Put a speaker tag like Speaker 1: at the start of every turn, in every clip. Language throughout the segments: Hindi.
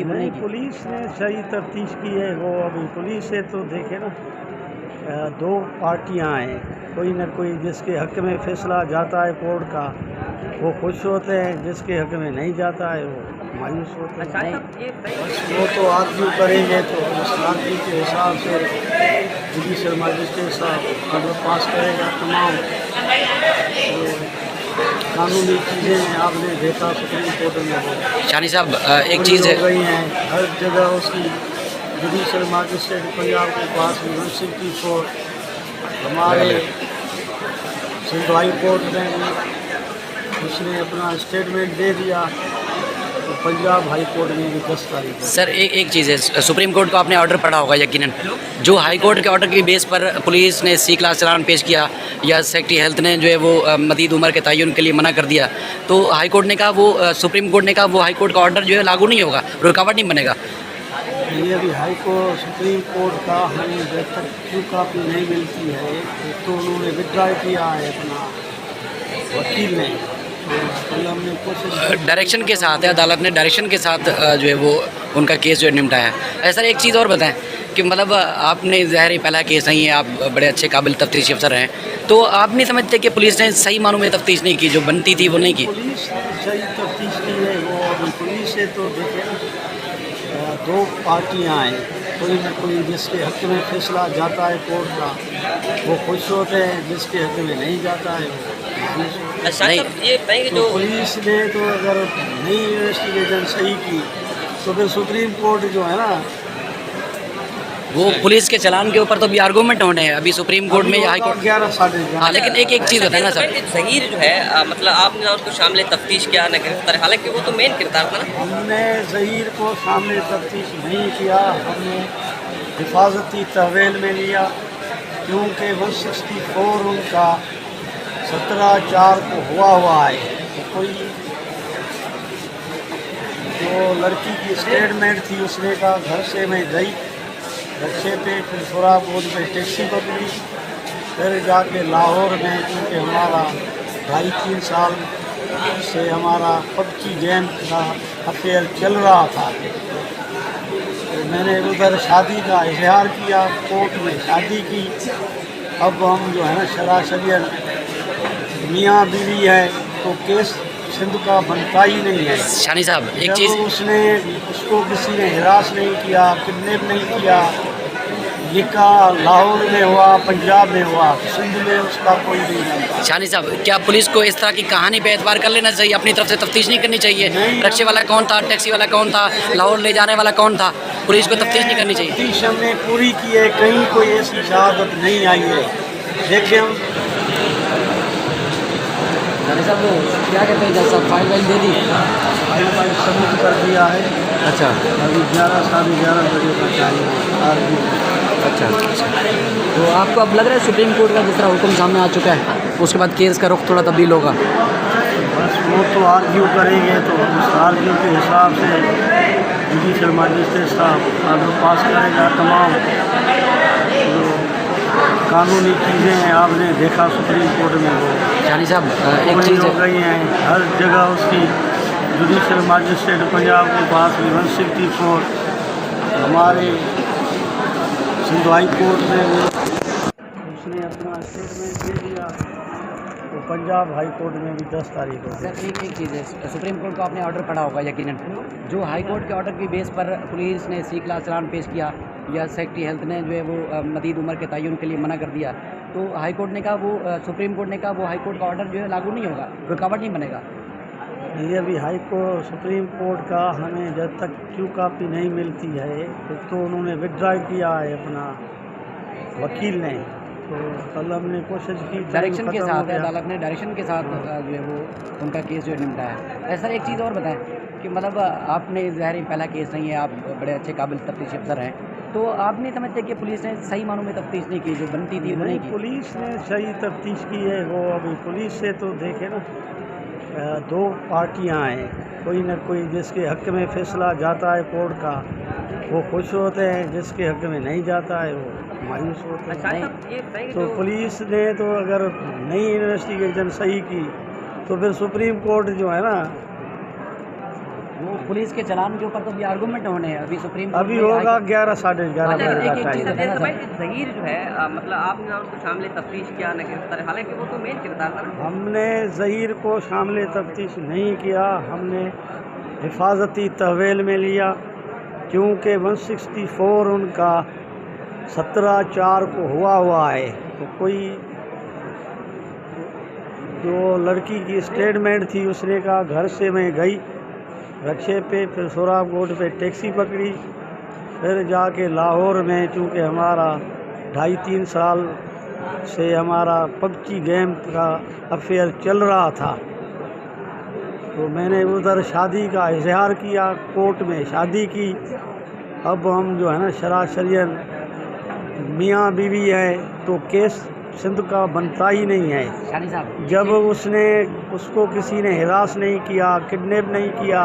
Speaker 1: नहीं, पुलिस ने सही तफ्तीश की है। वो अभी पुलिस से तो देखे ना, दो पार्टियां हैं, कोई ना कोई जिसके हक में फैसला जाता है कोर्ट का वो खुश होते हैं, जिसके हक में नहीं जाता है वो मायूस होते हैं। वो तो आर्ग्यू करेंगे तो उस आर्ग्यू के हिसाब से जुडिशल मजिस्ट्रेट साहब ऑर्डर पास करेगा। तमाम कानूनी चीज़ें आपने देखा सुप्रीम कोर्ट में हो
Speaker 2: शानी साहब एक चीज़ है,
Speaker 1: गई हैं हर जगह। उसकी जुडिशल मजिस्ट्रेट पंजाब के पास यूनिवर्सिटी कोर्ट, हमारे सिंध हाई कोर्ट में भी उसने अपना स्टेटमेंट दे दिया, तो पंजाब हाई कोर्ट में भी 10 तारीख को।
Speaker 2: सर एक चीज़ है, सुप्रीम कोर्ट को आपने ऑर्डर पढ़ा होगा यकीनन। जो हाई कोर्ट के ऑर्डर की बेस पर पुलिस ने सी क्लास चालान पेश किया या सेक्रेटरी हेल्थ ने जो है वो मज़ीद उम्र के तयन के लिए मना कर दिया, तो हाई कोर्ट ने कहा वो सुप्रीम कोर्ट ने कहा वो हाई कोर्ट का ऑर्डर जो है लागू नहीं होगा, रुकावट नहीं बनेगा।
Speaker 1: ये अभी हाई कोर्ट सुप्रीम कोर्ट का हमें जब तक ट्रू कापी नहीं मिलती है तो उन्होंने विड्रॉ किया है अपना वकील ने, तो हमने कोशिश
Speaker 2: डायरेक्शन के साथ है, अदालत ने डायरेक्शन के साथ जो है वो उनका केस जो है निपटाया है। सर एक चीज़ और बताएं कि मतलब आपने ज़ाहिर ही पहला केस नहीं है, आप बड़े अच्छे काबिल तफ्तीशी अफसर हैं, तो आप नहीं समझते कि पुलिस ने सही मानों में तफ्तीश नहीं की, जो बनती थी वो नहीं की?
Speaker 1: पुलिस ने सही तफ्तीश की है। वो अभी पुलिस से तो देखे ना, दो पार्टियां हैं, कोई ना कोई जिसके हक में फैसला जाता है कोर्ट का वो खुश होते हैं, जिसके हक में नहीं जाता है वो मायूस होते हैं।
Speaker 2: नहीं,
Speaker 1: तो पुलिस ने तो अगर नई इन्वेस्टिगेशन सही की तो फिर सुप्रीम कोर्ट जो है ना,
Speaker 2: वो पुलिस के चलान के ऊपर तो भी आर्गूमेंट होने हैं अभी सुप्रीम कोर्ट में या हाई कोर्ट।
Speaker 1: 11 साढ़े
Speaker 2: हाँ, लेकिन एक चीज़ होता है ना सर,
Speaker 3: ज़हीर जो है मतलब आपने ना उसको शामिल तफ्तीश किया ना गिरफ्तार, हालांकि वो तो मेन किरदार था ना।
Speaker 1: हमने ज़हीर को सामने तफ्तीश नहीं किया, हमने हिफाजती तहवेल में लिया क्योंकि 164 उनका 17/4 को हुआ है। तो कोई जो लड़की की स्टेटमेंट थी उसने कहा घर से मैं गई रक्षे पे, फिर सोराबोद में टैक्सी पकड़ी, फिर जाके लाहौर में, क्योंकि हमारा 2.5-3 साल से हमारा पबकी गैंग का अफेयर चल रहा था, तो मैंने उधर शादी का इजहार किया, कोर्ट में शादी की। अब हम जो है ना शराशरियन मियाँ बीवी है तो केस सिंध का बनता ही नहीं है।
Speaker 2: शानी साहब एक
Speaker 1: जब
Speaker 2: चीज़,
Speaker 1: उसको किसी ने हिरास नहीं किया, किडनैप नहीं किया, निकाह लाहौर में हुआ, पंजाब में हुआ, सिंध में उसका कोई नहीं जानता।
Speaker 2: शानी साहब क्या पुलिस को इस तरह की कहानी पे एतबार कर लेना चाहिए, अपनी तरफ से तफ्तीश नहीं करनी चाहिए? रक्षे वाला कौन था, टैक्सी वाला कौन था, लाहौर ले जाने वाला कौन था, पुलिस को तफ्तीश नहीं करनी चाहिए?
Speaker 1: तफ्तीश हमने पूरी की है, कहीं कोई ऐसी शहादत नहीं आई है। देखिए हम
Speaker 2: साहब क्या कहते हैं जज साहब, फाइल दे दी,
Speaker 1: फाइल सबमिट कर दिया है।
Speaker 2: अच्छा
Speaker 1: अभी 11 साढ़े 11 बजे का चाहिए आर्मी।
Speaker 2: अच्छा, तो आपको अब लग रहा है सुप्रीम कोर्ट का जिस तरह हुक्म सामने आ चुका है उसके बाद केस का रुख थोड़ा तब्दील होगा?
Speaker 1: बस वो तो आर्ग्यू करेंगे तो उस आर्ग्यू के हिसाब से जुडिशल मजिस्ट्रेट साहब ऑर्डर पास करेगा। तमाम जो कानूनी चीज़ें हैं आपने देखा सुप्रीम कोर्ट में वो
Speaker 2: शानी साहब एक चीज़
Speaker 1: हो
Speaker 2: है,
Speaker 1: गई हैं हर जगह। उसकी जुडिशल मजिस्ट्रेट पंजाब के पास यूनिवर्सिटी कोर्ट, हमारे सिंध हाई कोर्ट में भी उसने अपना स्टेटमेंट दे दिया, तो पंजाब हाई कोर्ट में भी 10 तारीख को।
Speaker 2: सर एक चीज़ है, सुप्रीम कोर्ट को आपने ऑर्डर पढ़ा होगा यकीनन। जो हाई कोर्ट के ऑर्डर की बेस पर पुलिस ने सी क्लास चालान पेश किया या सेक्रेटरी हेल्थ ने जो है वो मज़ीद उम्र के तयन के लिए मना कर दिया, तो हाई कोर्ट ने कहा वो सुप्रीम कोर्ट ने कहा वो हाई कोर्ट का ऑर्डर जो है लागू नहीं होगा, रुकावट नहीं बनेगा।
Speaker 1: ये अभी हाई कोर्ट सुप्रीम कोर्ट का हमें जब तक ट्रू कापी नहीं मिलती है तो उन्होंने विड्रॉ किया है अपना वकील ने, तो कल हमने कोशिश की
Speaker 2: डायरेक्शन के साथ है, अदालत ने डायरेक्शन के साथ जो है वो उनका केस जो है निपटाया है। सर एक चीज़ और बताएं कि मतलब आपने ज़ाहिर ही पहला केस नहीं है, आप बड़े अच्छे काबिल तफ्तीशी अफसर हैं, तो आप नहीं समझते कि पुलिस ने सही मानों में तफ्तीश नहीं की, जो बनती थी वो नहीं की?
Speaker 1: पुलिस ने सही तफ्तीश की है। वो अभी पुलिस से तो देखे ना, दो पार्टियां हैं, कोई ना कोई जिसके हक में फैसला जाता है कोर्ट का वो खुश होते हैं, जिसके हक में नहीं जाता है वो मायूस होते हैं। तो पुलिस ने तो अगर नई इन्वेस्टिगेशन सही की तो फिर सुप्रीम कोर्ट जो है ना
Speaker 2: वो पुलिस के चलान के ऊपर तो भी आर्गूमेंट होने हैं अभी सुप्रीम कोर्ट
Speaker 1: अभी
Speaker 2: में
Speaker 1: होगा 11 साढ़े 11
Speaker 2: अच्छा,
Speaker 1: बजे का
Speaker 2: एक चीज़
Speaker 1: टाइम।
Speaker 2: बताना
Speaker 3: भाई जहीर जो है मतलब आपने उसको शामिल तफ्तीश किया न गिरफ्तार, हालांकि वो तो मेन किरदार था ना।
Speaker 1: हमने ज़हीर को शामिल तफ्तीश नहीं किया, हमने हिफाजती तहवेल में लिया क्योंकि 164 उनका 17/4 को हुआ है। तो कोई जो लड़की की स्टेटमेंट थी उसने कहा घर से मैं गई रक्षे पे, फिर सोराबकोट पे टैक्सी पकड़ी, फिर जाके लाहौर में, चूँकि हमारा 2.5-3 साल से हमारा पबजी गेम का अफेयर चल रहा था, तो मैंने उधर शादी का इजहार किया, कोर्ट में शादी की। अब हम जो है ना शराशरियन मियाँ बीवी हैं, तो केस सिंध का बनता ही नहीं है।
Speaker 2: शानी साहब
Speaker 1: जब उसको किसी ने हिरास नहीं किया, किडनैप नहीं किया,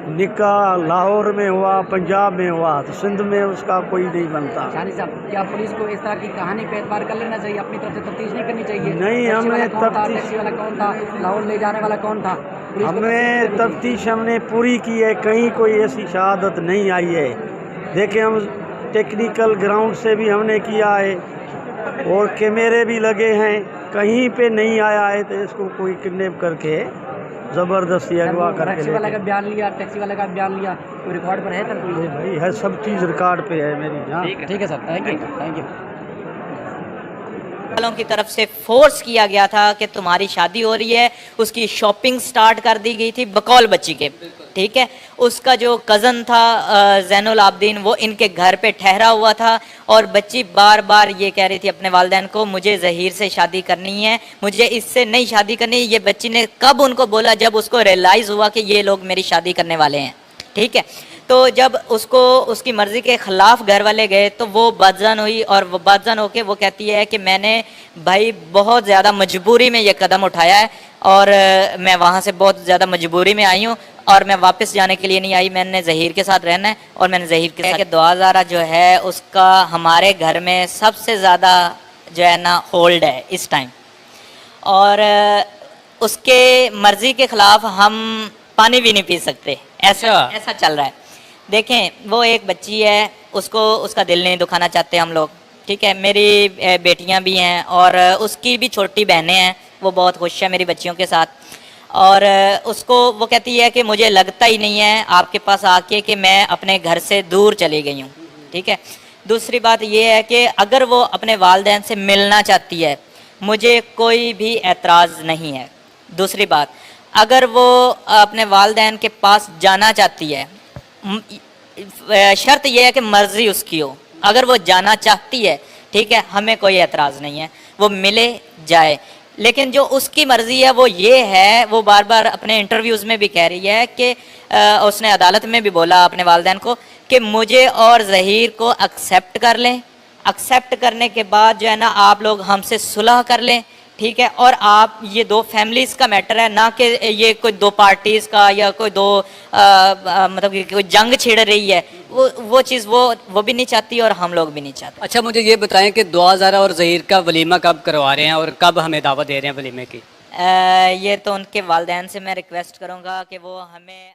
Speaker 1: निकाह लाहौर में हुआ, पंजाब में हुआ, तो सिंध में उसका कोई नहीं बनता।
Speaker 2: शानी साहब क्या पुलिस को इस तरह की कहानी पे एतबार कर लेना चाहिए, अपनी तरफ से तफ्तीश नहीं करनी चाहिए?
Speaker 1: नहीं,
Speaker 2: टैक्सी वाला
Speaker 1: हमने
Speaker 2: कौन था,
Speaker 1: तफ्तीश-
Speaker 2: टैक्सी वाला कौन था, लाहौर ले जाने वाला कौन था, पुलिस को
Speaker 1: हमें
Speaker 2: करनी चाहिए।
Speaker 1: तफ्तीश हमने पूरी की है, कहीं कोई ऐसी शहादत नहीं आई है। देखिए, हम टेक्निकल ग्राउंड से भी हमने किया है और कैमरे भी लगे हैं, कहीं पे नहीं आया है तो इसको कोई किडनैप करके ज़बरदस्ती अगवा करके
Speaker 2: टैक्सी वाला का
Speaker 1: लेके।
Speaker 2: बयान लिया, टैक्सी वाले का बयान लिया, कोई रिकॉर्ड पर है सर?
Speaker 1: ये भाई है, सब चीज़ रिकॉर्ड पे है मेरी। हाँ,
Speaker 2: ठीक है सर, थैंक यू।
Speaker 4: वालों की तरफ से फोर्स किया गया था कि तुम्हारी शादी हो रही है, उसकी शॉपिंग स्टार्ट कर दी गई थी बकौल बच्ची के, ठीक है। उसका जो कज़न था जैनुल आबदीन, वो इनके घर पे ठहरा हुआ था और बच्ची बार बार ये कह रही थी अपने वालिदैन को, मुझे ज़हीर से शादी करनी है, मुझे इससे नहीं शादी करनी। ये बच्ची ने कब उनको बोला? जब उसको रियलाइज़ हुआ कि ये लोग मेरी शादी करने वाले हैं, ठीक है। तो जब उसको उसकी मर्ज़ी के ख़िलाफ़ घर वाले गए तो वो बदज़न हुई और वो बदज़न होके वो कहती है कि मैंने भाई बहुत ज़्यादा मजबूरी में ये कदम उठाया है और मैं वहाँ से बहुत ज़्यादा मजबूरी में आई हूँ और मैं वापस जाने के लिए नहीं आई, मैंने ज़हीर के साथ रहना है और मैंने ज़हीर के साथ। दुआ ज़ारा जो है उसका हमारे घर में सबसे ज़्यादा जो है ना होल्ड है इस टाइम, और उसके मर्ज़ी के ख़िलाफ़ हम पानी भी नहीं पी सकते, ऐसा चल रहा है। देखें, वो एक बच्ची है, उसको उसका दिल नहीं दुखाना चाहते हम लोग, ठीक है। मेरी बेटियां भी हैं और उसकी भी छोटी बहनें हैं, वो बहुत खुश है मेरी बच्चियों के साथ। और उसको वो कहती है कि मुझे लगता ही नहीं है आपके पास आके कि मैं अपने घर से दूर चली गई हूँ, ठीक है। दूसरी बात ये है कि अगर वो अपने वालिदैन से मिलना चाहती है, मुझे कोई भी एतराज़ नहीं है। दूसरी बात, अगर वो अपने वालिदैन के पास जाना चाहती है, शर्त यह है कि मर्ज़ी उसकी हो। अगर वो जाना चाहती है, ठीक है, हमें कोई एतराज़ नहीं है, वो मिले जाए। लेकिन जो उसकी मर्ज़ी है वो ये है, वो बार बार अपने इंटरव्यूज़ में भी कह रही है कि उसने अदालत में भी बोला अपने वालिदैन को कि मुझे और ज़हीर को एक्सेप्ट कर लें, एक्सेप्ट करने के बाद जो है ना आप लोग हमसे सुलह कर लें, ठीक है। और आप ये दो फैमिलीज़ का मैटर है, ना कि ये कोई दो पार्टीज़ का या कोई दो मतलब कि कोई जंग छिड़ रही है, वो चीज़ वो भी नहीं चाहती और हम लोग भी नहीं चाहते।
Speaker 5: अच्छा, मुझे ये बताएं कि दुआ ज़ारा और ज़हीर का वलीमा कब करवा रहे हैं और कब हमें दावत दे रहे हैं वलीमे की?
Speaker 4: ये तो उनके वालिदैन से मैं रिक्वेस्ट करूँगा कि वो हमें